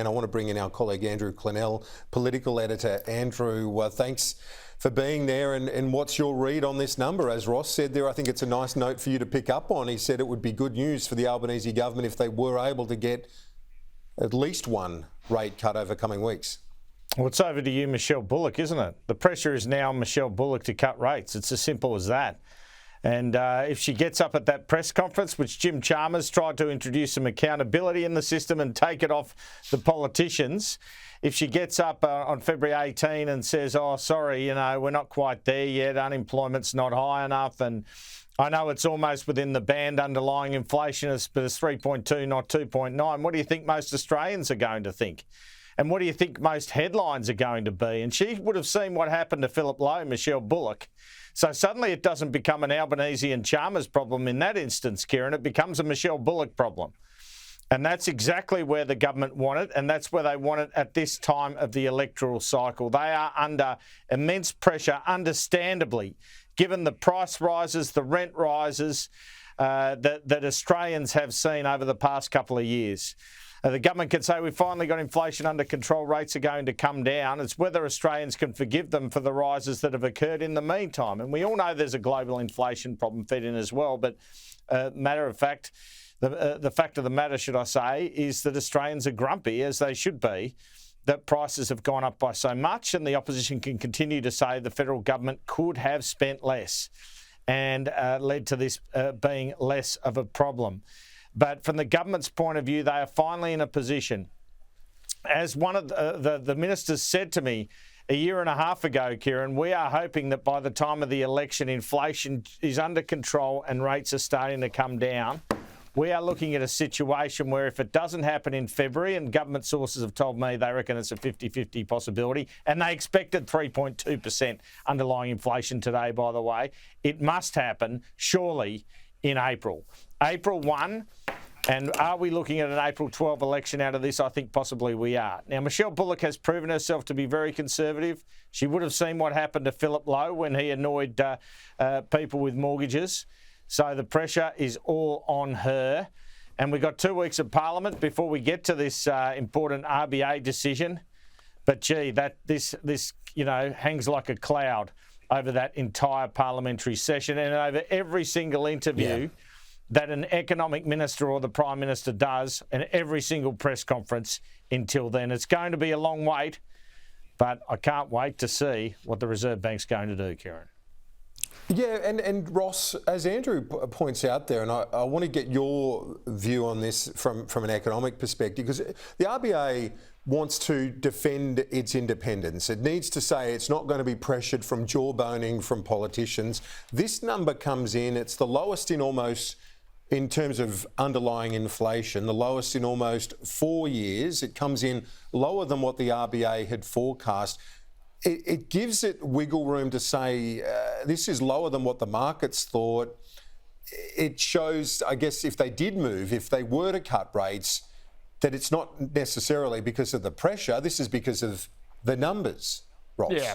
And I want to bring in our colleague Andrew Clennell, political editor. Andrew, thanks for being there. And what's your read on this number? As Ross said there, I think it's a nice note for you to pick up on. He said it would be good news for the Albanese government if they were able to get at least one rate cut over coming weeks. Well, it's over to you, Michelle Bullock, isn't it? The pressure is now on Michelle Bullock to cut rates. It's as simple as that. And if she gets up at that press conference, which Jim Chalmers tried to introduce some accountability in the system and take it off the politicians, if she gets up on February 18 and says, oh, sorry, we're not quite there yet, unemployment's not high enough, and I know it's almost within the band underlying inflation, but it's 3.2, not 2.9, what do you think most Australians are going to think? And what do you think most headlines are going to be? And she would have seen what happened to Philip Lowe, Michelle Bullock. So suddenly it doesn't become an Albanese and Chalmers problem in that instance, Kieran. It becomes a Michelle Bullock problem. And that's exactly where the government want it, and that's where they want it at this time of the electoral cycle. They are under immense pressure, understandably, given the price rises, the rent rises that Australians have seen over the past couple of years. The government can say we've finally got inflation under control, rates are going to come down. It's whether Australians can forgive them for the rises that have occurred in the meantime. And we all know there's a global inflation problem fed in as well. But matter of fact, the fact of the matter, should I say, is that Australians are grumpy, as they should be, that prices have gone up by so much, and the opposition can continue to say the federal government could have spent less and led to this being less of a problem. But from the government's point of view, they are finally in a position. As one of the ministers said to me a year and a half ago, Kieran, we are hoping that by the time of the election, inflation is under control and rates are starting to come down. We are looking at a situation where if it doesn't happen in February, and government sources have told me they reckon it's a 50-50 possibility, and they expected 3.2% underlying inflation today, by the way, it must happen, surely, in April. April 1, and are we looking at an April 12 election out of this? I think possibly we are. Now, Michelle Bullock has proven herself to be very conservative. She would have seen what happened to Philip Lowe when he annoyed people with mortgages. So the pressure is all on her. And we've got 2 weeks of Parliament before we get to this important RBA decision. But gee, this hangs like a cloud over that entire parliamentary session and over every single interview that an economic minister or the Prime Minister does and every single press conference until then. It's going to be a long wait, but I can't wait to see what the Reserve Bank's going to do, Kieran. Yeah, and Ross, as Andrew points out there, and I want to get your view on this from an economic perspective, because the RBA wants to defend its independence. It needs to say it's not going to be pressured from jawboning from politicians. This number comes in, it's the lowest in terms of underlying inflation, the lowest in almost 4 years. It comes in lower than what the RBA had forecast. It gives it wiggle room to say this is lower than what the markets thought. It shows, I guess, if they did move, if they were to cut rates, that it's not necessarily because of the pressure. This is because of the numbers, Ross. Yeah.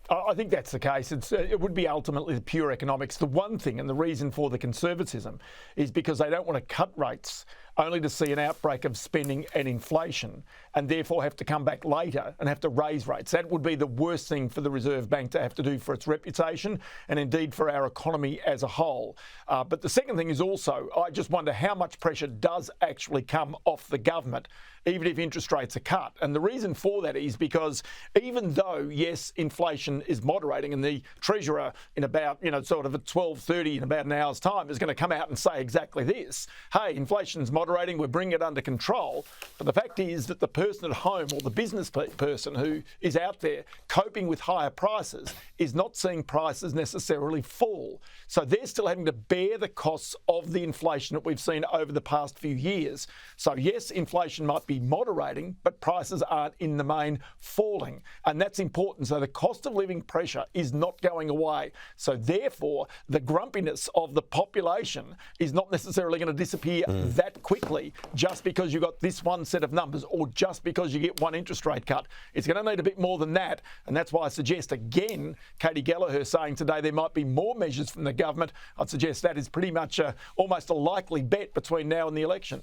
I think that's the case. It would be ultimately the pure economics. The one thing and the reason for the conservatism is because they don't want to cut rates only to see an outbreak of spending and inflation and therefore have to come back later and have to raise rates. That would be the worst thing for the Reserve Bank to have to do for its reputation and indeed for our economy as a whole. But the second thing is also, I just wonder how much pressure does actually come off the government, even if interest rates are cut. And the reason for that is because even though, yes, inflation is moderating and the Treasurer in about, sort of at 12:30 in about an hour's time is going to come out and say exactly this. Hey, inflation's moderating, we're bringing it under control. But the fact is that the person at home or the business person who is out there coping with higher prices is not seeing prices necessarily fall. So they're still having to bear the costs of the inflation that we've seen over the past few years. So yes, inflation might be moderating, but prices aren't in the main falling. And that's important. So the cost of living pressure is not going away. So therefore, the grumpiness of the population is not necessarily going to disappear that quickly just because you got this one set of numbers or just because you get one interest rate cut. It's going to need a bit more than that. And that's why I suggest, again, Katie Gallagher saying today there might be more measures from the government. I'd suggest that is pretty much almost a likely bet between now and the election.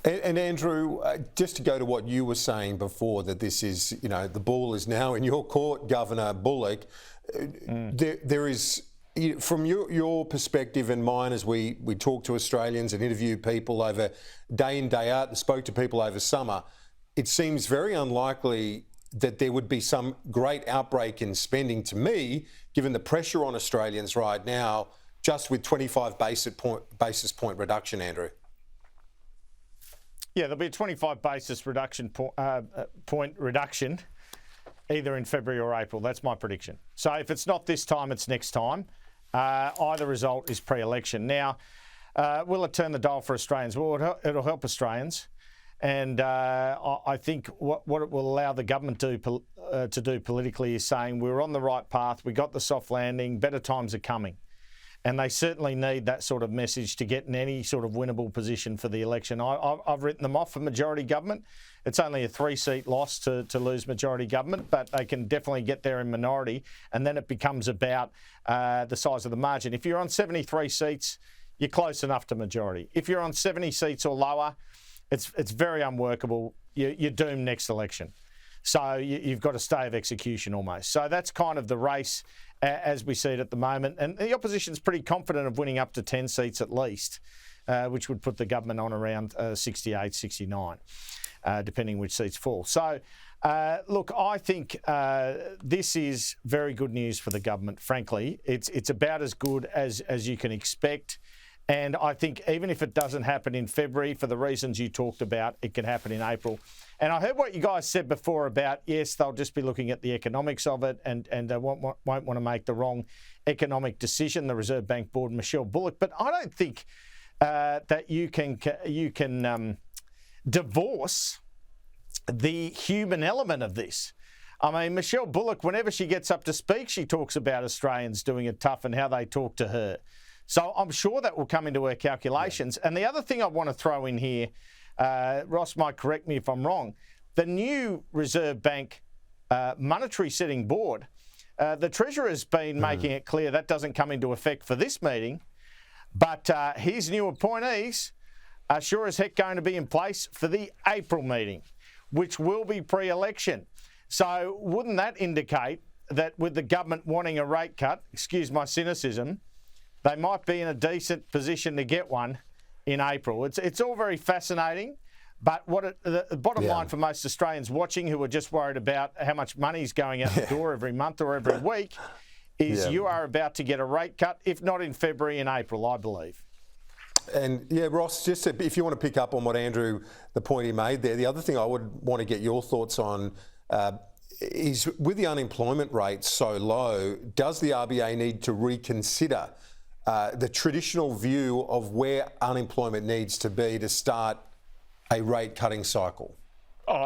And Andrew, just to go to what you were saying before, that this is, the ball is now in your court, Governor Bullock. There is, from your perspective and mine, as we talk to Australians and interview people over day in, day out and spoke to people over summer, it seems very unlikely that there would be some great outbreak in spending, to me, given the pressure on Australians right now, just with 25 basis point reduction, Andrew. Yeah, there'll be a 25 basis point reduction either in February or April. That's my prediction. So if it's not this time, it's next time. Either result is pre-election. Now, will it turn the dial for Australians? Well, it'll help Australians. And I think what it will allow the government to do politically is saying we're on the right path, we got the soft landing, better times are coming. And they certainly need that sort of message to get in any sort of winnable position for the election. I've written them off for majority government. It's only a 3-seat loss to lose majority government, but they can definitely get there in minority. And then it becomes about the size of the margin. If you're on 73 seats, you're close enough to majority. If you're on 70 seats or lower, it's very unworkable. You're doomed next election. So you've got a stay of execution almost. So that's kind of the race as we see it at the moment. And the opposition's pretty confident of winning up to 10 seats at least, which would put the government on around 68, 69, depending which seats fall. So, look, I think this is very good news for the government, frankly. It's about as good as you can expect. And I think even if it doesn't happen in February, for the reasons you talked about, it can happen in April. And I heard what you guys said before about, yes, they'll just be looking at the economics of it and they won't want to make the wrong economic decision, the Reserve Bank Board, Michelle Bullock. But I don't think that you can divorce the human element of this. I mean, Michelle Bullock, whenever she gets up to speak, she talks about Australians doing it tough and how they talk to her. So I'm sure that will come into her calculations. Yeah. And the other thing I want to throw in here, Ross might correct me if I'm wrong, the new Reserve Bank monetary setting board, the Treasurer's been making it clear that doesn't come into effect for this meeting, but his new appointees are sure as heck going to be in place for the April meeting, which will be pre-election. So wouldn't that indicate that with the government wanting a rate cut, excuse my cynicism, they might be in a decent position to get one in April? It's all very fascinating, but the bottom line for most Australians watching who are just worried about how much money's going out the door every month or every week is you are about to get a rate cut, if not in February, in April, I believe. And Ross, just if you want to pick up on what Andrew, the point he made there, the other thing I would want to get your thoughts on is with the unemployment rate so low, does the RBA need to reconsider the traditional view of where unemployment needs to be to start a rate cutting cycle?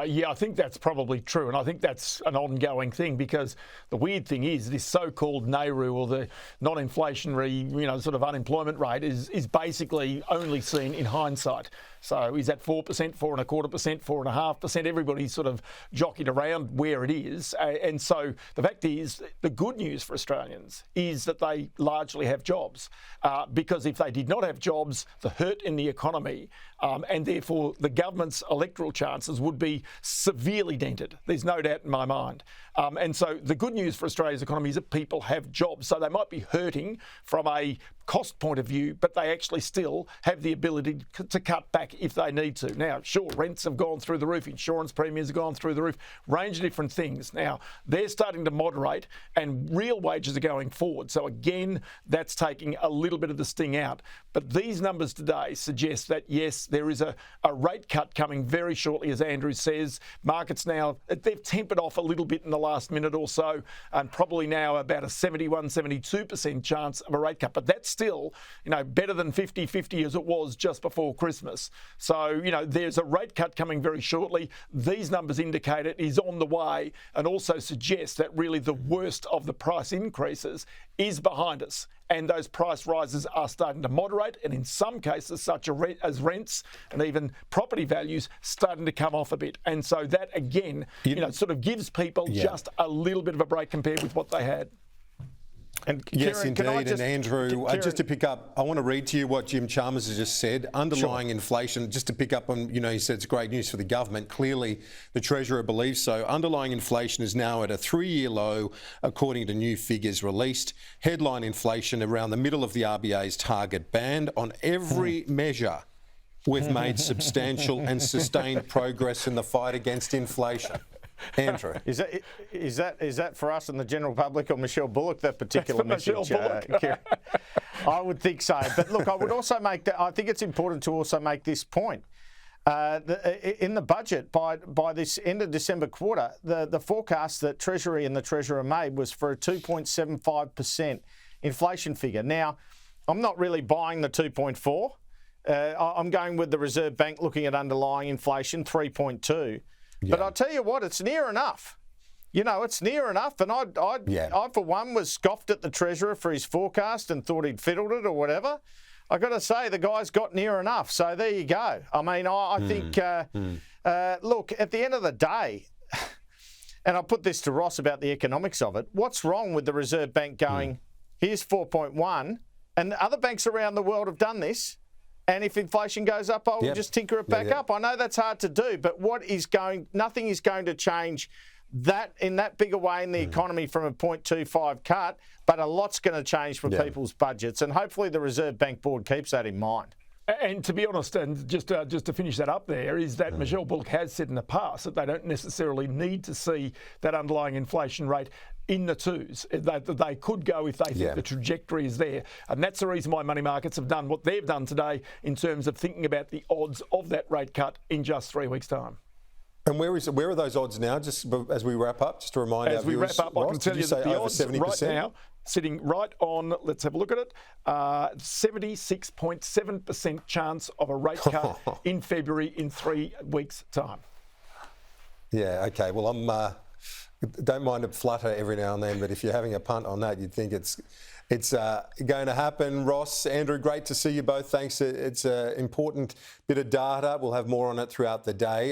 Yeah, I think that's probably true, and I think that's an ongoing thing, because the weird thing is this so-called NAIRU, or the non-inflationary, sort of unemployment rate, is basically only seen in hindsight. So is that 4%, 4.25%, 4.5%? Everybody's sort of jockeyed around where it is. And so the fact is, the good news for Australians is that they largely have jobs. Because if they did not have jobs, the hurt in the economy, and therefore the government's electoral chances would be severely dented. There's no doubt in my mind. And so the good news for Australia's economy is that people have jobs. So they might be hurting from a cost point of view, but they actually still have the ability to cut back if they need to. Now, sure, rents have gone through the roof, insurance premiums have gone through the roof, range of different things. Now, they're starting to moderate and real wages are going forward. So again, that's taking a little bit of the sting out. But these numbers today suggest that, yes, there is a rate cut coming very shortly, as Andrew says. Markets now, they've tempered off a little bit in the last minute or so, and probably now about a 71, 72% chance of a rate cut. But that's still, better than 50-50 as it was just before Christmas. So, there's a rate cut coming very shortly. These numbers indicate it is on the way, and also suggest that really the worst of the price increases is behind us. And those price rises are starting to moderate, and in some cases, such as rents and even property values, starting to come off a bit. And so that, again, sort of gives people just a little bit of a break compared with what they had. And Yes, Kieran, can I indeed. And Andrew, Kieran, just to pick up, I want to read to you what Jim Chalmers has just said. Underlying inflation, just to pick up on, he said it's great news for the government. Clearly, the Treasurer believes so. Underlying inflation is now at a 3-year low, according to new figures released. Headline inflation around the middle of the RBA's target band. On every measure, we've made substantial and sustained progress in the fight against inflation. Andrew, is that for us and the general public, or Michelle Bullock, that particular message? Michelle Bullock. I would think so. But look, I would also make that. I think it's important to also make this point. In the budget, by this end of December quarter, the forecast that Treasury and the Treasurer made was for a 2.75% inflation figure. Now, I'm not really buying the 2.4. I'm going with the Reserve Bank looking at underlying inflation, 3.2. Yeah. But I'll tell you what, it's near enough. It's near enough. And I, for one, was scoffed at the Treasurer for his forecast and thought he'd fiddled it or whatever. I got to say, the guy's got near enough. So there you go. I mean, I think, look, at the end of the day, and I'll put this to Ross about the economics of it, what's wrong with the Reserve Bank going, here's 4.1, and other banks around the world have done this. And if inflation goes up, I'll just tinker it back up. I know that's hard to do, but nothing is going to change that in that bigger way in the economy from a 0.25 cut, but a lot's going to change for people's budgets. And hopefully the Reserve Bank Board keeps that in mind. And to be honest, and just to finish that up there, is that Michelle Bullock has said in the past that they don't necessarily need to see that underlying inflation rate in the 2s. They could go if they think the trajectory is there. And that's the reason why money markets have done what they've done today in terms of thinking about the odds of that rate cut in just 3 weeks' time. And where are those odds now, just as we wrap up, just to remind our viewers? As we wrap up, I can tell you that the odds 70%? Right now, sitting right on, let's have a look at it, 76.7% chance of a rate cut in February in 3 weeks' time. Yeah, okay. Well, don't mind a flutter every now and then, but if you're having a punt on that, you'd think it's going to happen. Ross, Andrew, great to see you both. Thanks. It's an important bit of data. We'll have more on it throughout the day.